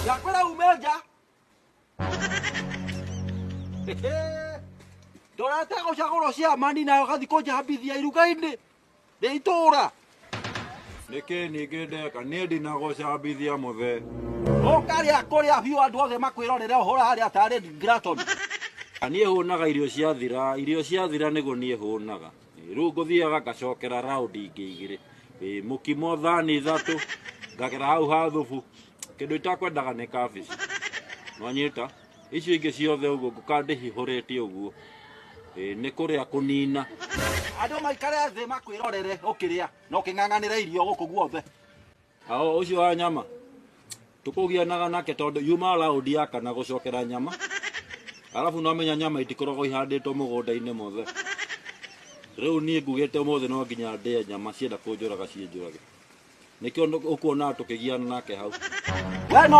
Yakwera umeja. Dorate ko chakoro cia mani na gathiko jambithia iruga-ini. Nĩ itura. Nĩkĩ ningĩ ndeka nĩ ndinago cambithia mũthe. Ũkarĩa kũrĩa biũ andũ othe makwĩrorere ũhũra harĩa tarĩ Graton. Niĩ hũnaga irio ciathira nĩguo niĩ hũnaga. Rĩu ngũthiaga ngacokera raundi ingĩ igĩrĩ. Mũkimo thani ithatũ ngagera hau ha thubu. Kĩndũ itakwendaga nĩ kabici. Nwanyita icio ingĩ ciothe ũguo ngũkandĩhihũrĩte ũguo. Nĩ kũrĩa kũnina. Andũ maikare thĩ makwĩrorere ũkĩrĩa na ũkĩng'ang'anĩra irio gũkũ guothe. Ũcio wa nyama tũkũgianaga nake tondũ yuma raundi ya kana gũcokera nyama. Alafu no menya nyama itikoragwo ihandĩtwo mũgũnda-inĩ mothe. Rĩu niĩ ngugĩte ũmũthĩ no nginya ndĩe nyama cienda kũnjũraga ciĩnjũrage. Nĩkĩo ũkuona tũkĩgiana nake hau.